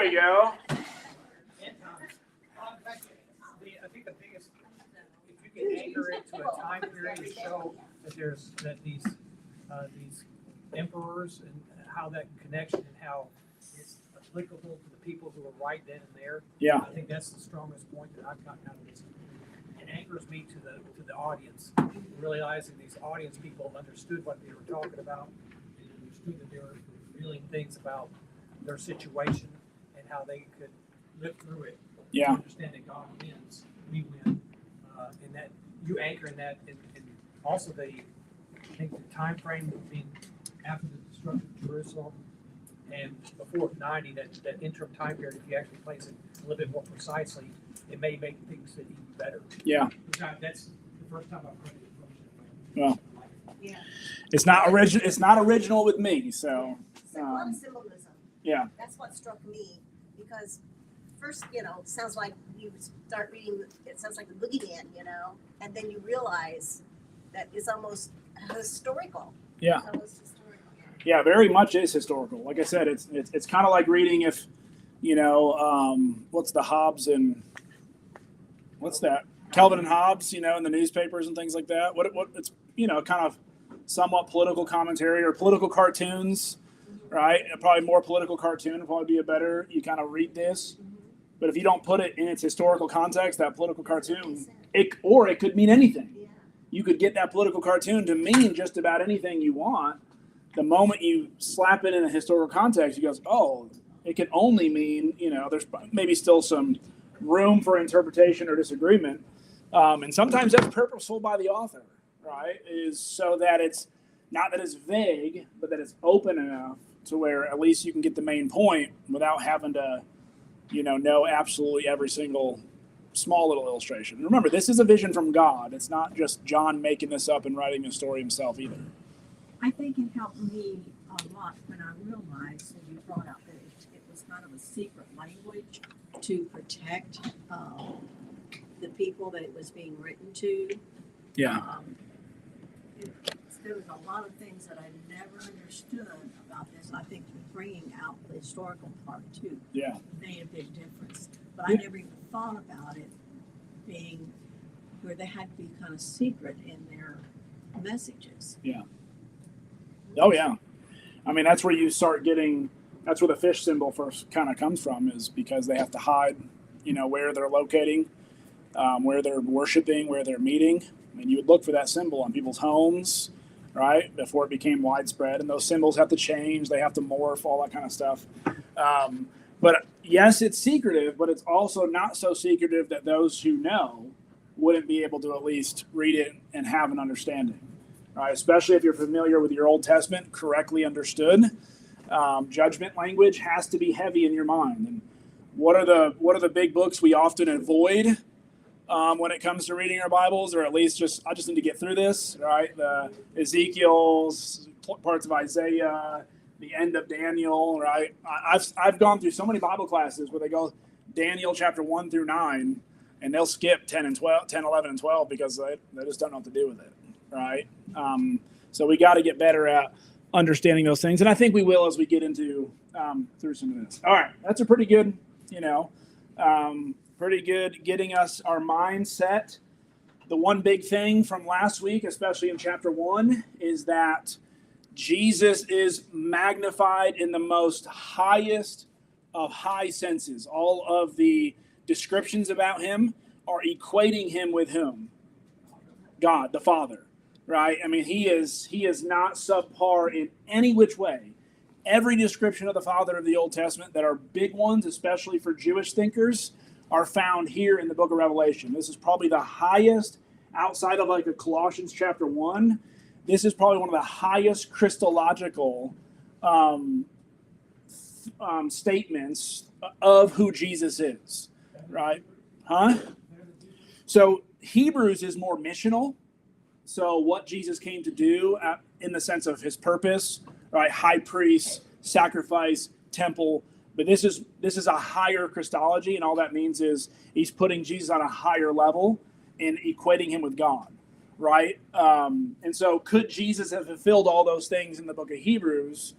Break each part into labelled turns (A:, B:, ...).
A: we go.
B: I think the biggest, if you can anchor it to a time period to show that these emperors and how that connection and how it's applicable to the people who are right then and there.
A: Yeah.
B: I think that's the strongest point that I've gotten out of this. It anchors me to the audience, realizing these audience people understood what they were talking about and understood that they were revealing things about their situation and how they could live through it.
A: Yeah.
B: Understand that God wins, we win, and that you anchor in that, and also I think the time frame being after the destruction of Jerusalem and before 90, that interim time period, if you actually place it a little bit more precisely, it may make things even better.
A: Yeah.
B: That's the first time I've heard it.
A: Well,
C: Yeah.
A: it's not original. It's not original with me. So.
C: It's like a lot of symbolism.
A: Yeah.
C: That's what struck me, because first, it sounds like you start reading, it sounds like the boogeyman, and then you realize that it's almost historical.
A: Yeah.
C: It's almost historical.
A: Yeah, very much is historical. Like I said, it's kind of like reading if, what's the Hobbes and what's that? Calvin and Hobbes, in the newspapers and things like that. What it's kind of somewhat political commentary or political cartoons, right? Probably more political cartoon would probably be a better. You kind of read this, but if you don't put it in its historical context, that political cartoon, it could mean anything.
C: Yeah.
A: You could get that political cartoon to mean just about anything you want. The moment you slap it in a historical context, you go, oh, it can only mean, there's maybe still some room for interpretation or disagreement. And sometimes that's purposeful by the author, right? Is so that it's not that it's vague, but that it's open enough to where at least you can get the main point without having to, know absolutely every single small little illustration. Remember, this is a vision from God. It's not just John making this up and writing a story himself either.
D: I think it helped me a lot when I realized, and you brought out that it was kind of a secret language to protect the people that it was being written to.
A: Yeah.
D: There was a lot of things that I never understood about this. I think bringing out the historical part too made a big difference. But I never even thought about it being where they had to be kind of secret in their messages.
A: Yeah. Oh, yeah. I mean, that's where you start getting, that's where the fish symbol first kind of comes from, is because they have to hide, where they're locating, where they're worshiping, where they're meeting. I mean, you would look for that symbol on people's homes, right, before it became widespread. And those symbols have to change. They have to morph, all that kind of stuff. But yes, it's secretive, but it's also not so secretive that those who know wouldn't be able to at least read it and have an understanding. Right, especially if you're familiar with your Old Testament, correctly understood, judgment language has to be heavy in your mind. And what are the big books we often avoid when it comes to reading our Bibles, or at least I just need to get through this, right? The Ezekiel's, parts of Isaiah, the end of Daniel, right? I've gone through so many Bible classes where they go Daniel chapter 1 through 9, and they'll skip 10, 11, and 12 because they just don't know what to do with it. Right. So we got to get better at understanding those things. And I think we will as we get into through some of this. All right. That's a pretty good, pretty good getting us our mindset. The one big thing from last week, especially in chapter 1, is that Jesus is magnified in the most highest of high senses. All of the descriptions about him are equating him with whom? God, the Father. Right? I mean, he is not subpar in any which way. Every description of the Father of the Old Testament that are big ones, especially for Jewish thinkers, are found here in the book of Revelation. This is probably the highest, outside of like a Colossians chapter 1, this is probably one of the highest Christological statements of who Jesus is. Right? Huh? So Hebrews is more missional. So what Jesus came to do in the sense of his purpose, right? High priest, sacrifice, temple. But this is a higher Christology, and all that means is he's putting Jesus on a higher level and equating him with God, right? And so could Jesus have fulfilled all those things in the book of Hebrews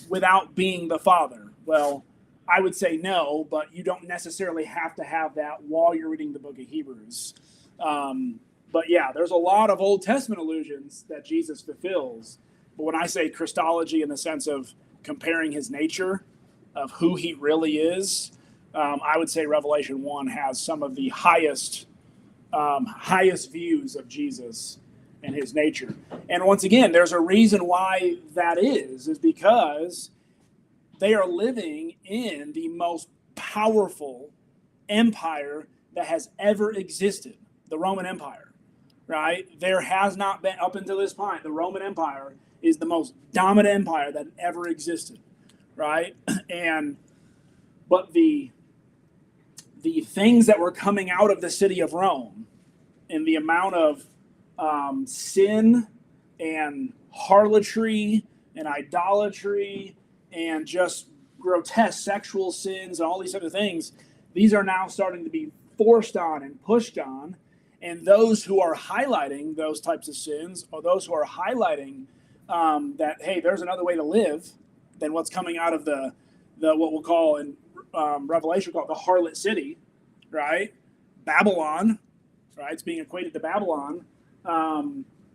A: without being the Father? Well, I would say no, but you don't necessarily have to have that while you're reading the book of Hebrews. But yeah, there's a lot of Old Testament allusions that Jesus fulfills. But when I say Christology in the sense of comparing his nature, of who he really is, I would say Revelation 1 has some of the highest views of Jesus and his nature. And once again, there's a reason why that is because they are living in the most powerful empire that has ever existed, the Roman Empire, right? There has not been, up until this point, the Roman Empire is the most dominant empire that ever existed, right? But the things that were coming out of the city of Rome and the amount of sin and harlotry and idolatry and just grotesque sexual sins and all these other things, these are now starting to be forced on and pushed on. And those who are highlighting those types of sins, or those who are highlighting that, hey, there's another way to live than what's coming out of the what we'll call in Revelation, called the harlot city, right? Babylon, right? It's being equated to Babylon.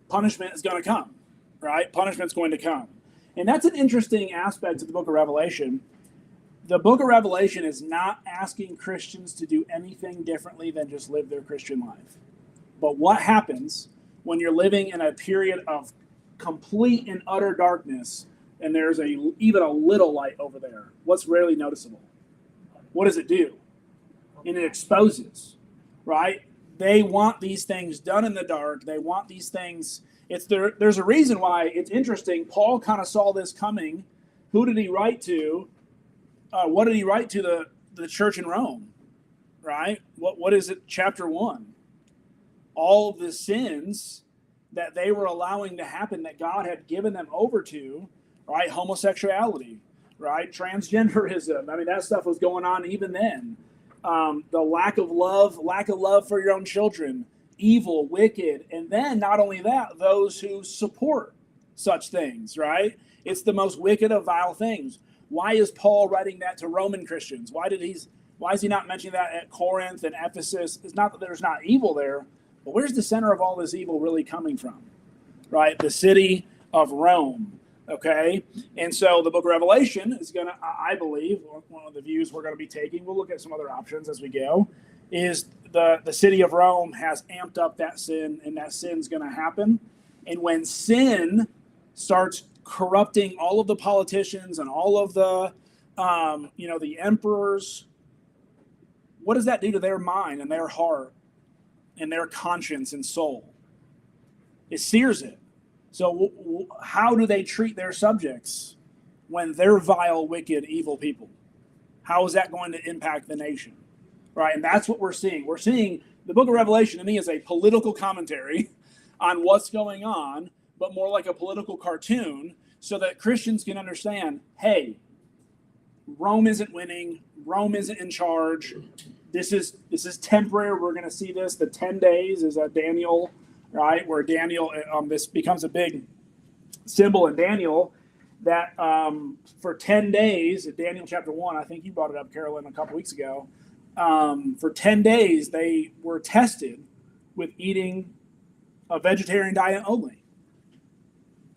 A: Punishment is going to come, right? Punishment's going to come. And that's an interesting aspect of the book of Revelation. The book of Revelation is not asking Christians to do anything differently than just live their Christian life. But what happens when you're living in a period of complete and utter darkness and there's even a little light over there? What's rarely noticeable? What does it do? And it exposes, right? They want these things done in the dark. They want these things. There's a reason why it's interesting. Paul kind of saw this coming. Who did he write to? What did he write to the church in Rome? Right? What is it? Chapter 1. All the sins that they were allowing to happen that God had given them over to, right? Homosexuality, right? Transgenderism. I mean, that stuff was going on even then. The lack of love for your own children, evil, wicked, and then not only that, those who support such things, right? It's the most wicked of vile things. Why is Paul writing that to Roman Christians? Why is he not mentioning that at Corinth and Ephesus? It's not that there's not evil there, but where's the center of all this evil really coming from? Right? The city of Rome. Okay? And so the book of Revelation is going to, I believe, one of the views we're going to be taking, we'll look at some other options as we go, is the city of Rome has amped up that sin, and that sin's going to happen. And when sin starts corrupting all of the politicians and all of the, the emperors, what does that do to their mind and their heart and their conscience and soul? It sears it. So how do they treat their subjects when they're vile, wicked, evil people? How is that going to impact the nation? Right? And that's what we're seeing. We're seeing the book of Revelation to me is a political commentary on what's going on, but more like a political cartoon so that Christians can understand, hey, Rome isn't winning. Rome isn't in charge. This is temporary. We're going to see this. The 10 days is a Daniel, right? Where Daniel, this becomes a big symbol in Daniel that for 10 days, Daniel chapter 1, I think you brought it up, Carolyn, a couple weeks ago. For 10 days, they were tested with eating a vegetarian diet only.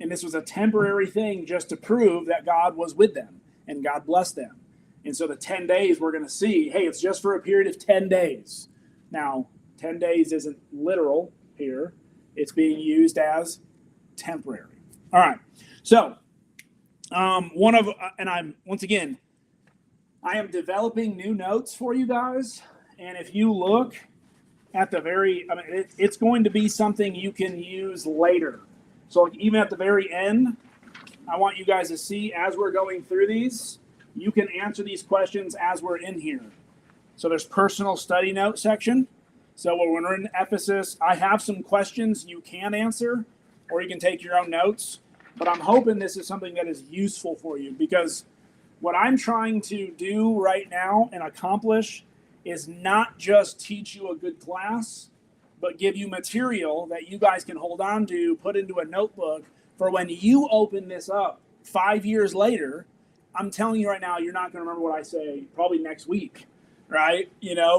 A: And this was a temporary thing just to prove that God was with them and God blessed them. And so the 10 days we're going to see, hey, it's just for a period of 10 days. Now, 10 days isn't literal here. It's being used as temporary. All right. So I am developing new notes for you guys. And if you look at it's going to be something you can use later. So even at the very end, I want you guys to see as we're going through these, you can answer these questions as we're in here. So there's personal study note section. So when we're in Ephesus, I have some questions you can answer, or you can take your own notes. But I'm hoping this is something that is useful for you, because what I'm trying to do right now and accomplish is not just teach you a good class, but give you material that you guys can hold on to, put into a notebook for when you open this up 5 years later I'm telling you right now, you're not going to remember what I say probably next week, right?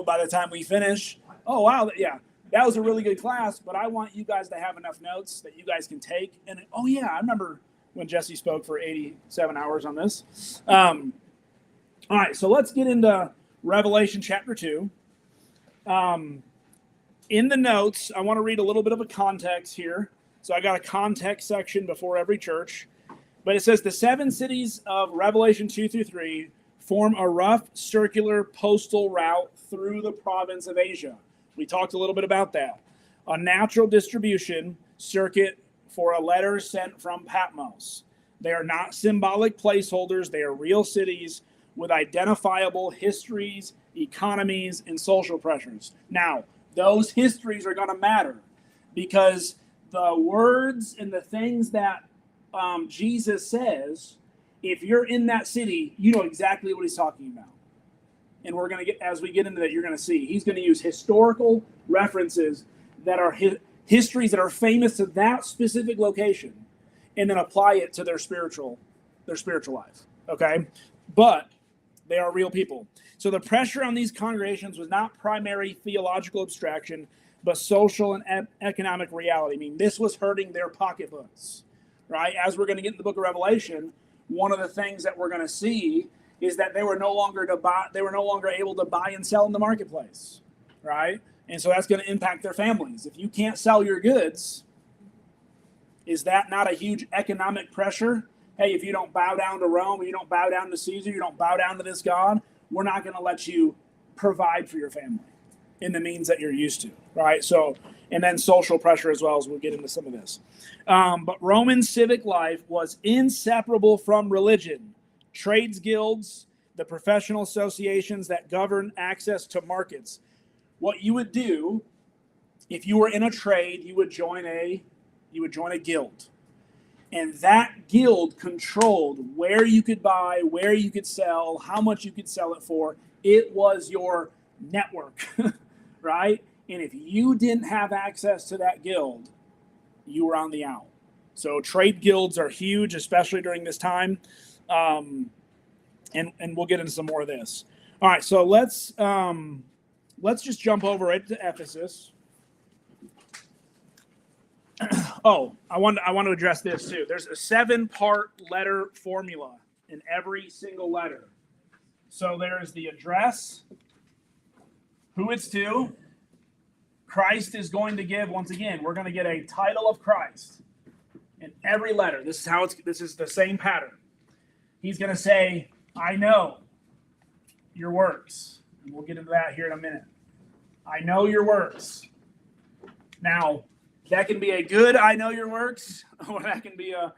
A: By the time we finish, oh, wow, yeah, that was a really good class, but I want you guys to have enough notes that you guys can take. And, oh, yeah, I remember when Jesse spoke for 87 hours on this. All right, so let's get into Revelation chapter 2. In the notes, I want to read a little bit of a context here. So I got a context section before every church. But it says the 7 cities of Revelation 2 through 3 form a rough circular postal route through the province of Asia. We talked a little bit about that. A natural distribution circuit for a letter sent from Patmos. They are not symbolic placeholders. They are real cities with identifiable histories, economies, and social pressures. Now, those histories are going to matter because the words and the things that Jesus says, if you're in that city, you know exactly what he's talking about. And we're going to get, as we get into that, you're going to see he's going to use historical references that are histories that are famous to that specific location, and then apply it to their spiritual life. Okay, but they are real people. So the pressure on these congregations was not primary theological abstraction, but social and economic reality. I mean, this was hurting their pocketbooks, right? As we're going to get in the book of Revelation, one of the things that we're going to see is that they were no longer able to buy and sell in the marketplace, right? And so that's going to impact their families. If you can't sell your goods, is that not a huge economic pressure? Hey, if you don't bow down to Rome, or you don't bow down to Caesar, you don't bow down to this God, we're not going to let you provide for your family in the means that you're used to, right? So, and then social pressure as well, as we'll get into some of this. But Roman civic life was inseparable from religion. Trades guilds, the professional associations that govern access to markets. What you would do if you were in a trade, you would join a guild. And that guild controlled where you could buy, where you could sell, how much you could sell it for. It was your network, right? And if you didn't have access to that guild, you were on the out. So trade guilds are huge, especially during this time. And we'll get into some more of this. All right, so let's just jump over right to Ephesus. Oh, I want to address this too. There's a 7-part letter formula in every single letter. So there's the address, who it's to. Christ is going to give, once again, we're going to get a title of Christ in every letter. This is the same pattern. He's going to say, I know your works. And we'll get into that here in a minute. I know your works. Now, that can be a good I know your works, or that can be a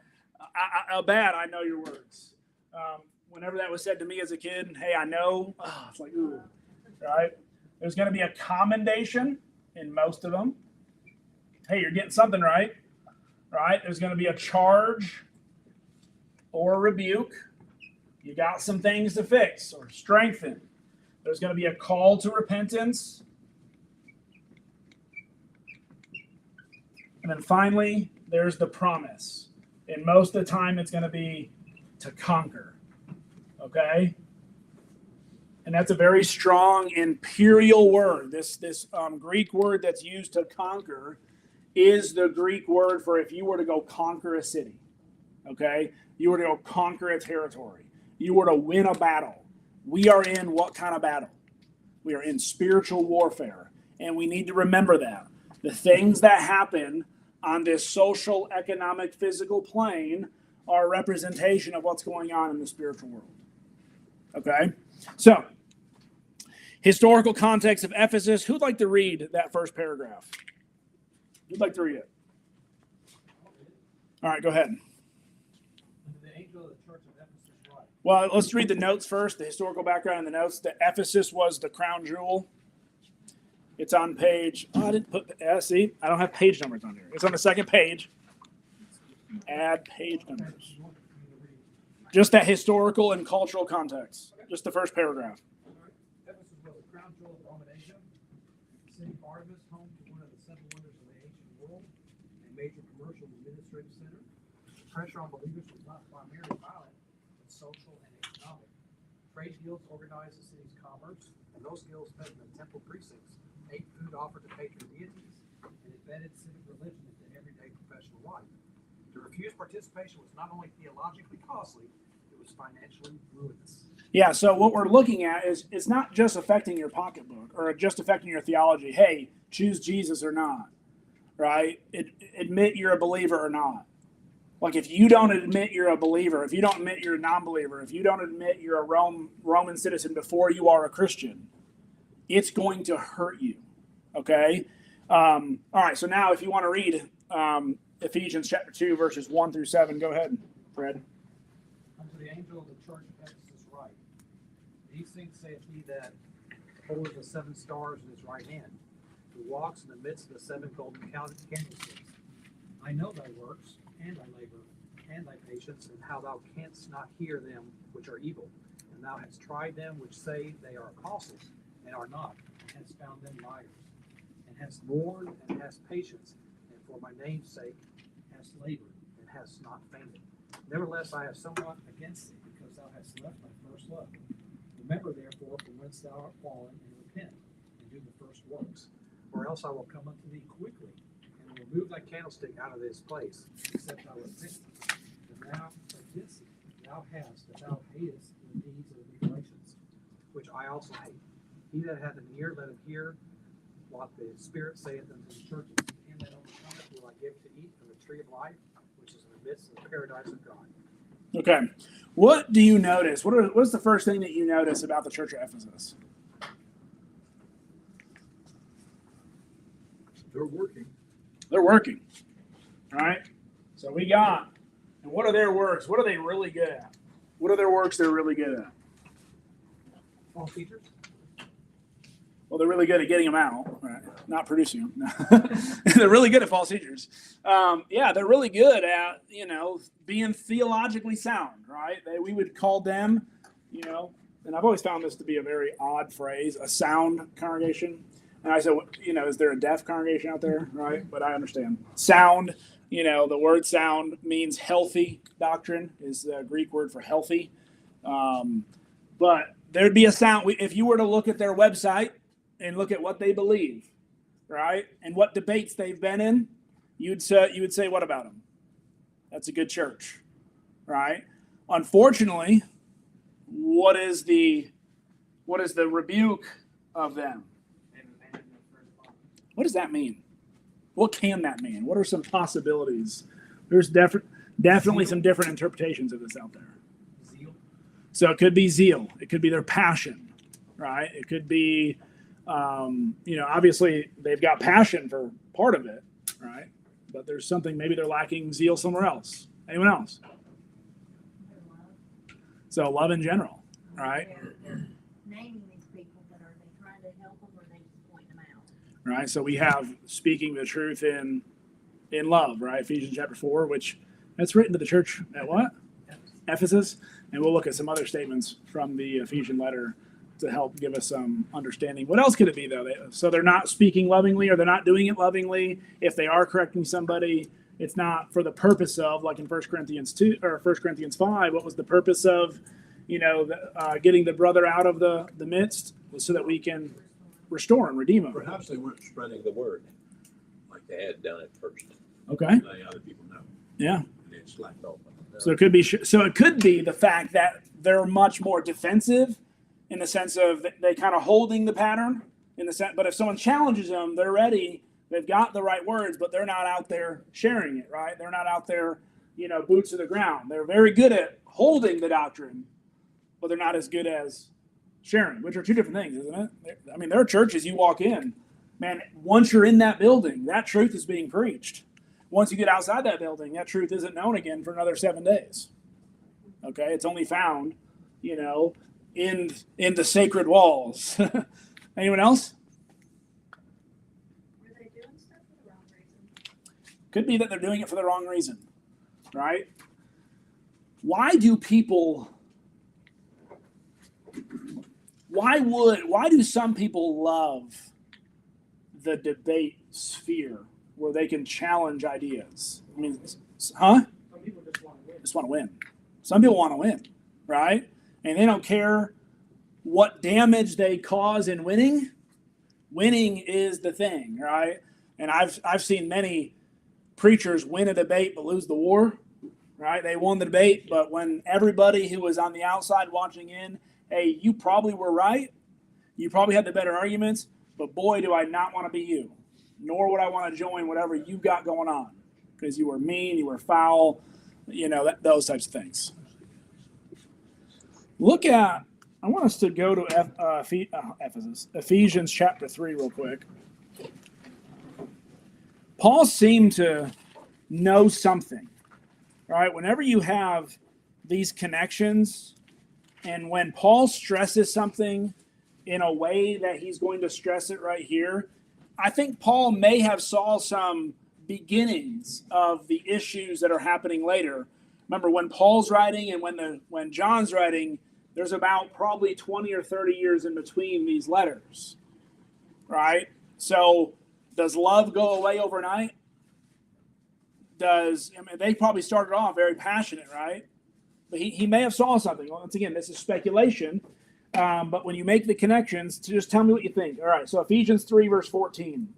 A: bad I know your works. Whenever that was said to me as a kid, hey, I know, it's like, ooh, right? There's going to be a commendation in most of them. Hey, you're getting something right? There's going to be a charge or a rebuke. You got some things to fix or strengthen. There's going to be a call to repentance. And then finally, there's the promise. And most of the time, it's going to be to conquer. Okay? And that's a very strong imperial word. This Greek word that's used to conquer is the Greek word for if you were to go conquer a city. Okay? You were to go conquer a territory. You were to win a battle. We are in what kind of battle? We are in spiritual warfare. And we need to remember that. The things that happen on this social, economic, physical plane are a representation of what's going on in the spiritual world. Okay? So, historical context of Ephesus. Who'd like to read that first paragraph? Who'd like to read it? All right, go ahead.
B: The angel of the church of Ephesus writes.
A: Well, let's read the notes first, the historical background in the notes. The Ephesus was the crown jewel. It's on page, I didn't put, see, I don't have page numbers on here. It's on the second page. Add page numbers. Just that historical and cultural context. Just the first paragraph.
B: Ephesus was the crown jewel of Roman Asia, the city of Artemis, home to one of the 7 wonders of the ancient world, a major commercial and administrative center. The pressure on believers was not primarily violent, but social and trade guilds organized the city's commerce, and those guilds met in the temple precincts, ate food offered to patron deities, and embedded civic religion into everyday professional life. To refuse participation was not only theologically costly, it was financially ruinous.
A: Yeah, so what we're looking at is it's not just affecting your pocketbook or just affecting your theology. Hey, choose Jesus or not, right? Admit you're a believer or not. Like if you don't admit you're a believer, if you don't admit you're a non-believer, if you don't admit you're a Roman citizen before you are a Christian, it's going to hurt you, okay? All right, so now if you want to read Ephesians chapter 2, verses 1 through 7, go ahead, Fred.
B: Unto the angel of the church of Ephesus write, these things saith he that holds the 7 stars in his right hand, who walks in the midst of the 7 golden candlesticks. I know thy works, and thy labor, and thy patience, and how thou canst not hear them which are evil. And thou hast tried them which say they are apostles, and are not, and hast found them liars. And hast borne, and hast patience, and for my name's sake hast labored, and hast not fainted. Nevertheless, I have somewhat against thee, because thou hast left thy first love. Remember therefore from whence thou art fallen, and repent, and do the first works. Or else I will come unto thee quickly, and will remove thy candlestick out of this place, except thou repent. And thou against thee, thou hast, that thou hatest the deeds of the Galatians, which I also hate. He that hath an ear, let him hear what the Spirit saith unto the churches. Him that overcometh will I give to eat from the tree of life, which is in the midst of the paradise of God.
A: Okay. What do you notice? What's the first thing that you notice about the church of Ephesus?
E: They're working.
A: They're working, right? So we got, and what are their works? What are they really good at? What are their works they're really good at?
B: False teachers?
A: Well, they're really good at getting them out, right? Not producing them. They're really good at false teachers. Yeah, they're really good at, being theologically sound, right? We would call them, and I've always found this to be a very odd phrase, a sound congregation. And I said, is there a deaf congregation out there, right? But I understand. Sound, the word sound means healthy doctrine is the Greek word for healthy. But there'd be a sound. If you were to look at their website and look at what they believe, right, and what debates they've been in, you would say, what about them? That's a good church, right? Unfortunately, what is the rebuke of them? What does that mean? What can that mean? What are some possibilities? There's definitely some different interpretations of this out there.
B: Zeal.
A: So it could be zeal. It could be their passion, right? It could be, obviously they've got passion for part of it, right? But there's something, maybe they're lacking zeal somewhere else. Anyone else? So love in general, right?
D: They're naming these people, but are they trying to help them or are they just pointing them out?
A: Right. So we have speaking the truth in love, right? Ephesians chapter 4, which that's written to the church at what? Ephesus. And we'll look at some other statements from the Ephesian letter to help give us some understanding. What else could it be, though? So they're not speaking lovingly, or they're not doing it lovingly. If they are correcting somebody, it's not for the purpose of, like in 1 Corinthians 2 or 1 Corinthians 5, what was the purpose of, getting the brother out of the midst? Was so that we can restore and redeem him.
E: Perhaps they weren't spreading the word like they had done at first.
A: Okay.
E: Letting other people know.
A: Yeah.
E: And they slacked off.
A: So it could be. So it could be the fact that they're much more defensive, in the sense of they kind of holding the pattern. In the sense, but if someone challenges them, they're ready. They've got the right words, but they're not out there sharing it. Right? They're not out there, boots to the ground. They're very good at holding the doctrine, but they're not as good as sharing, which are two different things, isn't it? I mean, there are churches you walk in, man, once you're in that building, that truth is being preached. Once you get outside that building, that truth isn't known again for another 7 days. Okay? It's only found, in the sacred walls. Anyone else?
D: Are they doing stuff for the wrong reason?
A: Could be that they're doing it for the wrong reason, right? Why do some people love the debate sphere where they can challenge ideas? I mean, huh?
B: Some people just want to win.
A: Just want to win. Some people want to win, right? And they don't care what damage they cause in winning, winning is the thing, right? And I've seen many preachers win a debate but lose the war, right? They won the debate, but when everybody who was on the outside watching in, hey, you probably were right. You probably had the better arguments, but boy, do I not want to be you. Nor would I want to join whatever you got going on because you were mean, you were foul, those types of things. I want us to go to Ephesians chapter 3 real quick. Paul seemed to know something, right? Whenever you have these connections, and when Paul stresses something in a way that he's going to stress it right here, I think Paul may have saw some beginnings of the issues that are happening later. Remember, when Paul's writing and when John's writing, there's about probably 20 or 30 years in between these letters, right? So does love go away overnight? They probably started off very passionate, right? But he may have saw something. Once again, this is speculation. But when you make the connections, just tell me what you think. All right, so Ephesians 3, verse 14.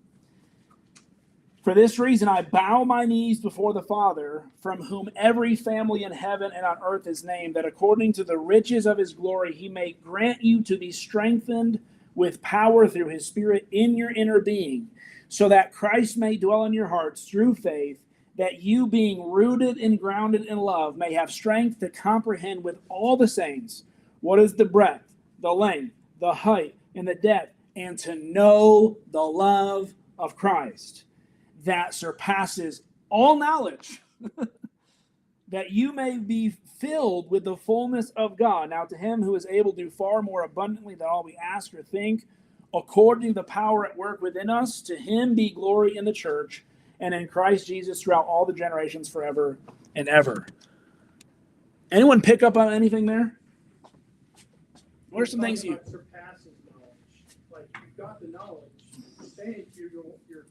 A: For this reason, I bow my knees before the Father, from whom every family in heaven and on earth is named, that according to the riches of his glory, he may grant you to be strengthened with power through his Spirit in your inner being, so that Christ may dwell in your hearts through faith, that you, being rooted and grounded in love, may have strength to comprehend with all the saints what is the breadth, the length, the height, and the depth, and to know the love of Christ that surpasses all knowledge, that you may be filled with the fullness of God. Now to him who is able to do far more abundantly than all we ask or think, according to the power at work within us, to him be glory in the church and in Christ Jesus throughout all the generations forever and ever. Anyone pick up on anything there? What are some things you...
B: Surpassing knowledge. Like, you've got the knowledge. You're saying you're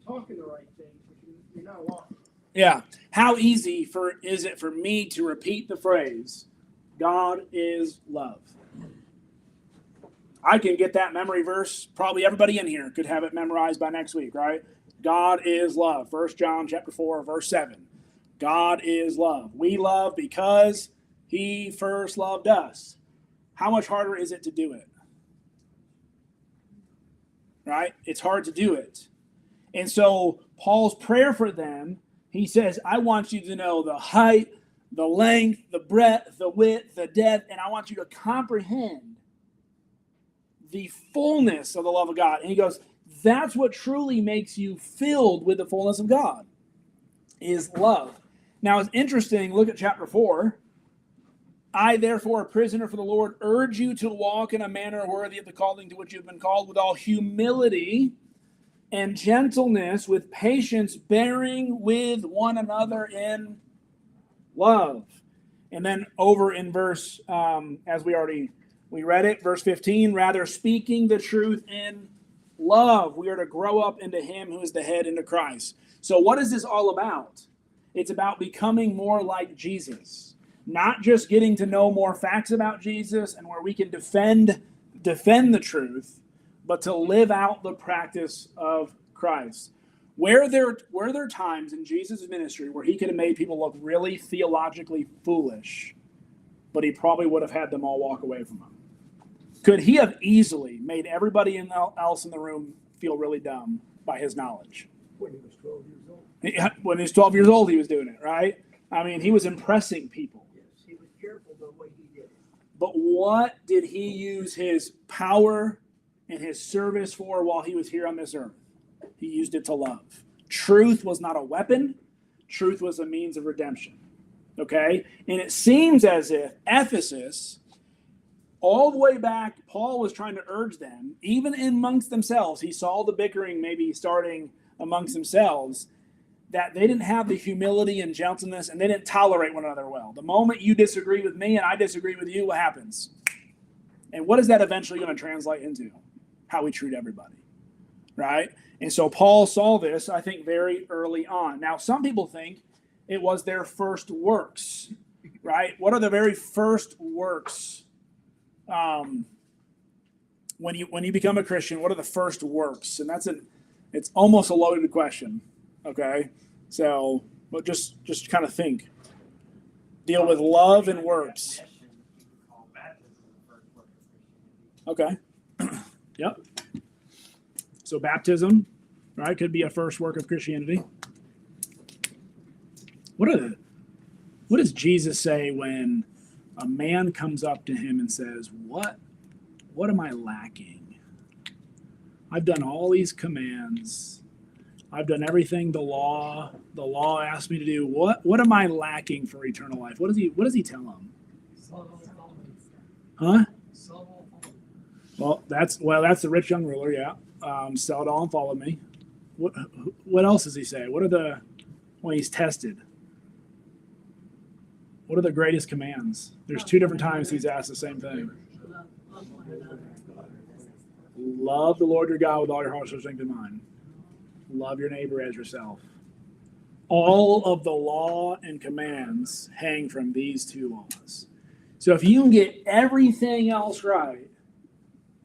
B: talking the right thing, but you're not walking.
A: Yeah. How easy is it for me to repeat the phrase, God is love? I can get that memory verse. Probably everybody in here could have it memorized by next week, right? God is love. 1 John chapter 4, verse 7. God is love. We love because he first loved us. How much harder is it to do it? Right? It's hard to do it. And so Paul's prayer for them, he says, I want you to know the height, the length, the breadth, the width, the depth, and I want you to comprehend the fullness of the love of God. And he goes, that's what truly makes you filled with the fullness of God, is love. Now, it's interesting, look at chapter 4. I, therefore, a prisoner for the Lord, urge you to walk in a manner worthy of the calling to which you have been called, with all humility and gentleness, with patience, bearing with one another in love. And then over in verse, as we read it, verse 15, rather speaking the truth in love, we are to grow up into him who is the head, into Christ. So what is this all about? It's about becoming more like Jesus. Not just getting to know more facts about Jesus and where we can defend the truth, but to live out the practice of Christ. Were there times in Jesus' ministry where he could have made people look really theologically foolish, but he probably would have had them all walk away from him? Could he have easily made everybody else in the room feel really dumb by his knowledge?
B: When he was 12 years old.
A: When he was 12 years old, he was doing it, right? I mean, he was impressing people.
B: Yes, he was careful the way he did it.
A: But what did he use his power and his service for while he was here on this earth? He used it to love. Truth was not a weapon. Truth was a means of redemption. Okay? And it seems as if Ephesus, all the way back, Paul was trying to urge them, even amongst themselves, he saw the bickering maybe starting amongst themselves, that they didn't have the humility and gentleness, and they didn't tolerate one another well. The moment you disagree with me and I disagree with you, what happens? And what is that eventually going to translate into? How we treat everybody, right? And so Paul saw this, I think, very early on. Now, some people think it was their first works, right? What are the very first works when you become a Christian, what are the first works? And it's almost a loaded question. Okay, so but just kind of think. Deal with love and works. Okay. Yep. So baptism, right, could be a first work of Christianity. What does Jesus say when a man comes up to him and says, What am I lacking? I've done all these commands. I've done everything the law asked me to do. What am I lacking for eternal life? What does he tell him? Huh? Well, that's the rich young ruler, yeah. Sell it all and follow me. What else does he say? When he's tested? What are the greatest commands? There's two different times he's asked the same thing.
D: Love one another.
A: Love the Lord your God with all your heart, soul, strength, and mind. Love your neighbor as yourself. All of the law and commands hang from these two laws. So if you can get everything else right,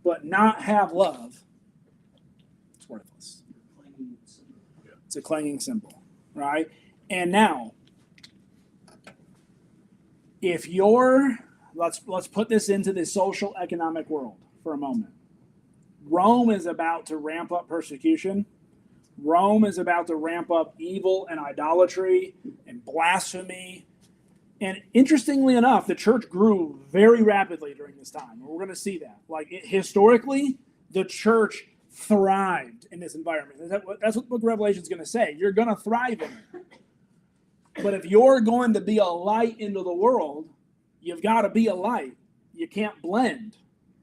A: but not have love, it's worthless. It's a clanging cymbal, right? And now, if let's put this into the social economic world for a moment. Rome is about to ramp up persecution. Rome is about to ramp up evil and idolatry and blasphemy. And interestingly enough, the church grew very rapidly during this time. We're going to see that. Historically, the church thrived in this environment. That's what the book of Revelation is going to say. You're going to thrive in it. But if you're going to be a light into the world, you've got to be a light. You can't blend.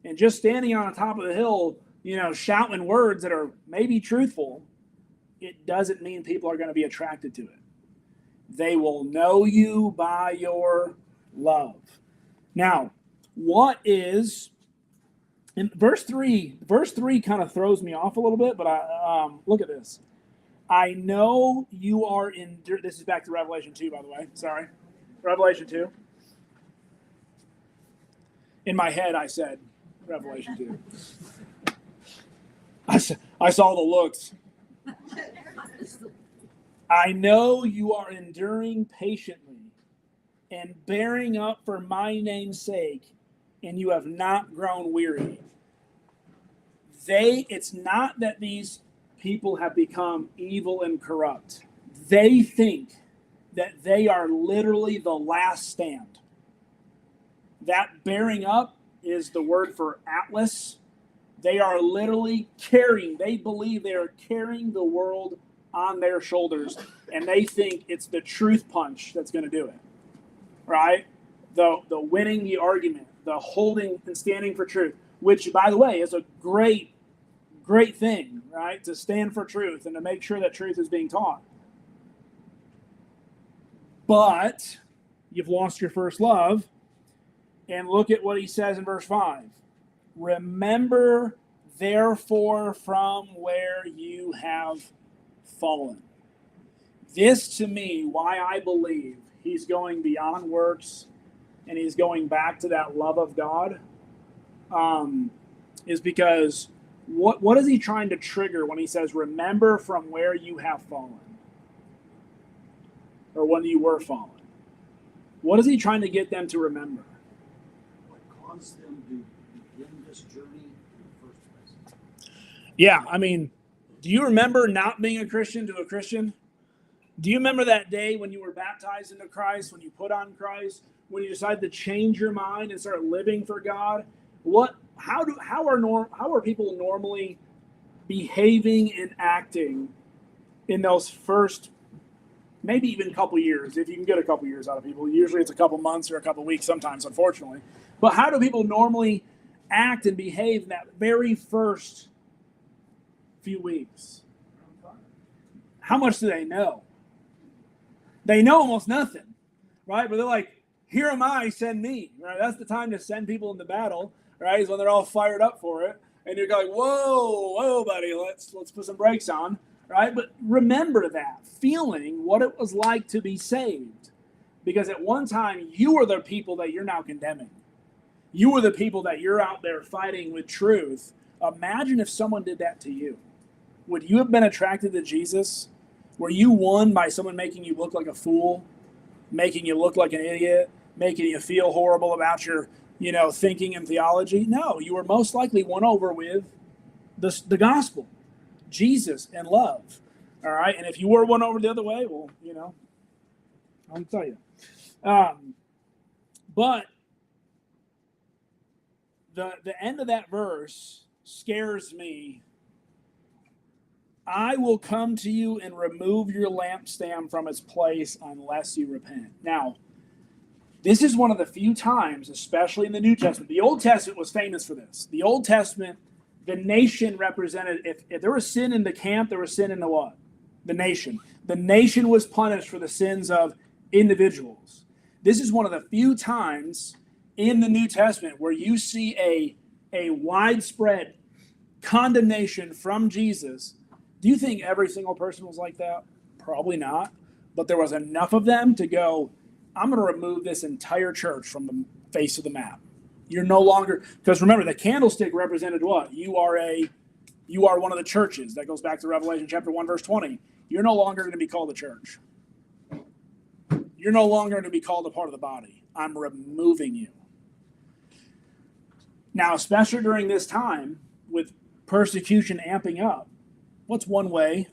A: And just standing on the top of the hill, shouting words that are maybe truthful, it doesn't mean people are going to be attracted to it. They will know you by your love. Now, what is in verse 3? Verse 3 kind of throws me off a little bit, but I look at this. I know you are in. This is back to Revelation 2, by the way. Sorry, Revelation 2. In my head, I said Revelation 2. I saw the looks. I know you are enduring patiently and bearing up for my name's sake, and you have not grown weary. It's not that these people have become evil and corrupt. They think that they are literally the last stand. That bearing up is the word for Atlas. They are literally they believe they are carrying the world on their shoulders, and they think it's the truth punch that's going to do it, right? The winning the argument, the holding and standing for truth, which, by the way, is a great thing, right? To stand for truth and to make sure that truth is being taught. But you've lost your first love, and look at what he says in verse 5. Remember, therefore, from where you have fallen. This, to me, why I believe he's going beyond works and he's going back to that love of God, is because what is he trying to trigger when he says, remember from where you have fallen? Or when you were fallen? What is he trying to get them to remember?
F: What caused them to begin this journey in the first place?
A: Yeah, I mean, do you remember not being a Christian to a Christian? Do you remember that day when you were baptized into Christ, when you put on Christ, when you decided to change your mind and start living for God? How are people normally behaving and acting in those first, maybe even couple years, if you can get a couple years out of people? Usually it's a couple months or a couple weeks sometimes, unfortunately. But how do people normally act and behave in that very first few weeks? How much do they know? They know almost nothing, right? But they're like, here am I, send me, right? That's the time to send people into battle, right? Is when they're all fired up for it. And you're going, whoa, buddy, let's put some brakes on, right? But remember that feeling, what it was like to be saved. Because at one time, you were the people that you're now condemning. You were the people that you're out there fighting with truth Imagine if someone did that to you. Would you have been attracted to Jesus? Were you won by someone making you look like a fool, making you look like an idiot, making you feel horrible about your, thinking and theology? No, you were most likely won over with the gospel, Jesus, and love. All right, and if you were won over the other way, well, I'll tell you. But the end of that verse scares me. I will come to you and remove your lampstand from its place unless you repent. Now, this is one of the few times, especially in the New Testament. The Old Testament was famous for this. The Old Testament, the nation represented, if there was sin in the camp, there was sin in the what? The nation. The nation was punished for the sins of individuals. This is one of the few times in the New Testament where you see a widespread condemnation from Jesus. Do you think every single person was like that? Probably not. But there was enough of them to go, I'm going to remove this entire church from the face of the map. You're no longer, because remember, the candlestick represented what? You are one of the churches. That goes back to Revelation chapter 1, verse 20. You're no longer going to be called a church. You're no longer going to be called a part of the body. I'm removing you. Now, especially during this time, with persecution amping up, what's one way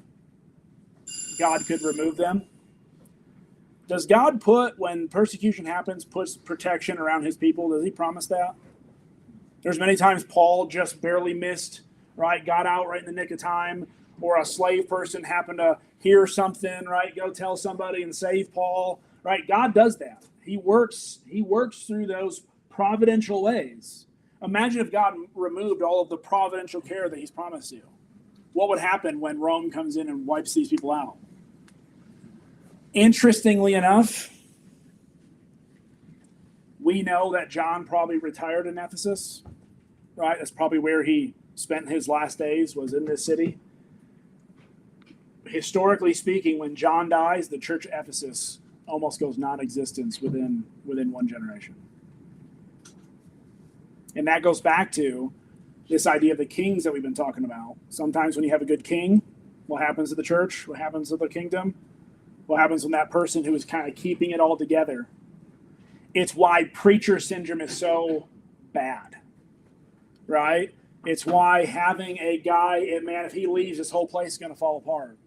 A: God could remove them? Does God put, when persecution happens, puts protection around his people? Does he promise that? There's many times Paul just barely missed, right? Got out right in the nick of time. Or a slave person happened to hear something, right? Go tell somebody and save Paul, right? God does that. He works through those providential ways. Imagine if God removed all of the providential care that he's promised you. What would happen when Rome comes in and wipes these people out? Interestingly enough, we know that John probably retired in Ephesus, right? That's probably where he spent his last days, was in this city. Historically speaking, when John dies, the church of Ephesus almost goes non-existence within one generation. And that goes back to this idea of the kings that we've been talking about. Sometimes when you have a good king, what happens to the church? What happens to the kingdom? What happens when that person who is kind of keeping it all together? It's why preacher syndrome is so bad, right? It's why having a guy, man, if he leaves, this whole place is going to fall apart.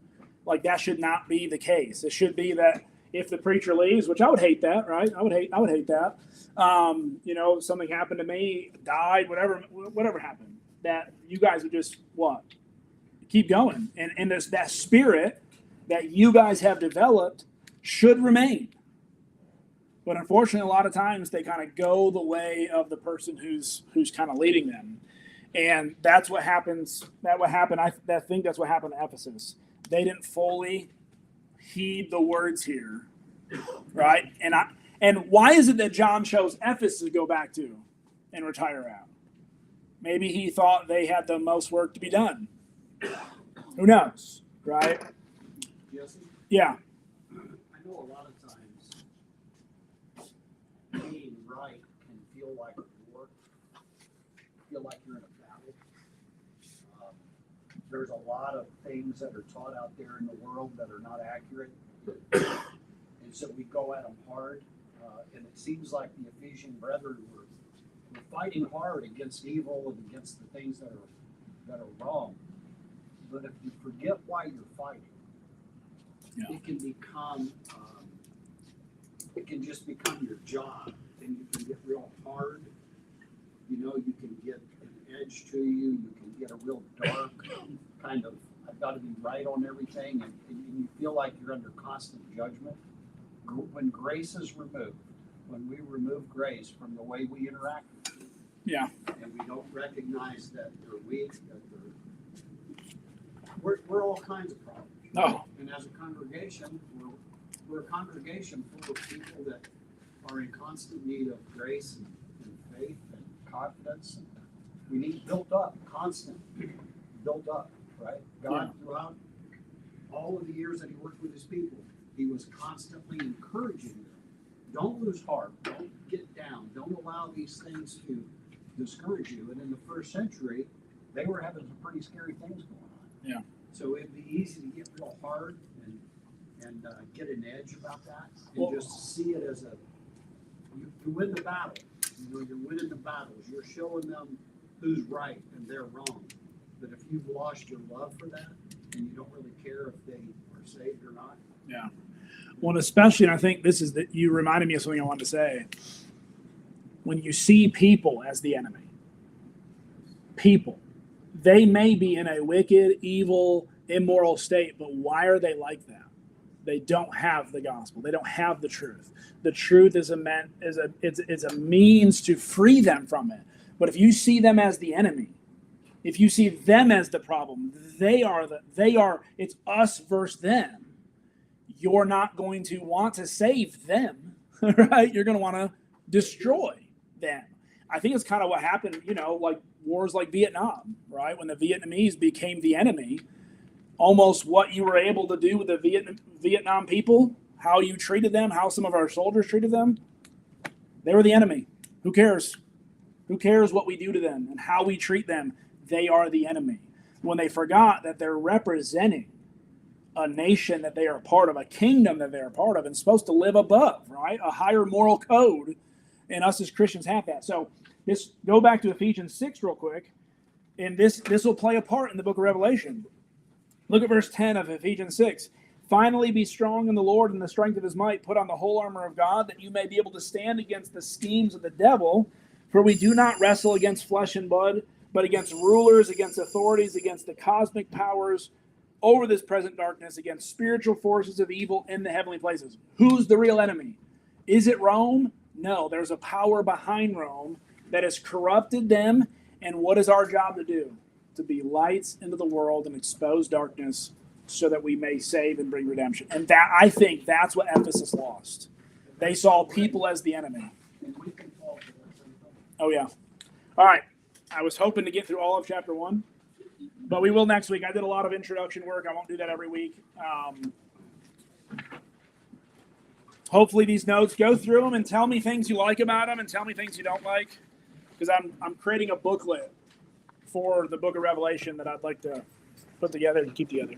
A: Like, that should not be the case. It should be that if the preacher leaves, which I would hate that, right? I would hate that. Something happened to me, died, whatever happened, that you guys would just what? Keep going. And there's that spirit that you guys have developed should remain. But unfortunately, a lot of times they kind of go the way of the person who's kind of leading them. And that's what happens. I think that's what happened to Ephesus. They didn't fully heed the words here, right? And why is it that John chose Ephesus to go back to and retire at? Maybe he thought they had the most work to be done. Who knows, right?
F: Jesse?
A: Yeah.
F: I know a lot of times being right can feel like a war, feel like you're in a battle. There's a lot of things that are taught out there in the world that are not accurate. And so we go at them hard. And it seems like the Ephesian brethren were fighting hard against evil and against the things that are wrong. But if you forget why you're fighting, it can become, it can just become your job, and you can get real hard. You can get an edge to you. You can get a real dark kind of, I've got to be right on everything, and you feel like you're under constant judgment. When grace is removed, when we remove grace from the way we interact with people, and we don't recognize that they're weak, that we're all kinds of problems.
A: Oh.
F: And as a congregation, we're a congregation full of people that are in constant need of grace and faith and confidence. And we need built up, constant built up, right? God, throughout all of the years that he worked with his people, he was constantly encouraging them. Don't lose heart. Don't get down. Don't allow these things to discourage you. And in the first century, they were having some pretty scary things going on.
A: Yeah.
F: So it'd be easy to get real hard and get an edge about that and
A: Well-
F: just see it as you win the battle. You know, you're winning the battles. You're showing them who's right and they're wrong. But if you've lost your love for that and you don't really care if they are saved or not,
A: Yeah. Well, and especially, and I think this is that you reminded me of something I wanted to say. When you see people as the enemy, people, they may be in a wicked, evil, immoral state, but why are they like that? They don't have the gospel. They don't have the truth. The truth is a means to free them from it. But if you see them as the enemy, if you see them as the problem, it's us versus them. You're not going to want to save them, right? You're going to want to destroy them. I think it's kind of what happened, like wars like Vietnam, right? When the Vietnamese became the enemy, almost what you were able to do with the Vietnam people, how you treated them, how some of our soldiers treated them, they were the enemy. Who cares? Who cares what we do to them and how we treat them? They are the enemy. When they forgot that they're representing a nation that they are a part of, a kingdom that they're a part of, and supposed to live above, right? A higher moral code, and us as Christians have that. So go back to Ephesians 6 real quick, and this will play a part in the book of Revelation. Look at verse 10 of Ephesians 6. Finally, be strong in the Lord and the strength of his might. Put on the whole armor of God, that you may be able to stand against the schemes of the devil. For we do not wrestle against flesh and blood, but against rulers, against authorities, against the cosmic powers over this present darkness, against spiritual forces of evil in the heavenly places. Who's the real enemy? Is it Rome? No, there's a power behind Rome that has corrupted them. And what is our job to do? To be lights into the world and expose darkness so that we may save and bring redemption. And that, I think that's what Ephesus lost. They saw people as the enemy.
F: and we can fall for that same thing.
A: Oh, yeah. All right. I was hoping to get through all of chapter 1, but we will next week. I did a lot of introduction work. I won't do that every week. Hopefully these notes, go through them and tell me things you like about them and tell me things you don't like, because I'm creating a booklet for the book of Revelation that I'd like to put together and keep together.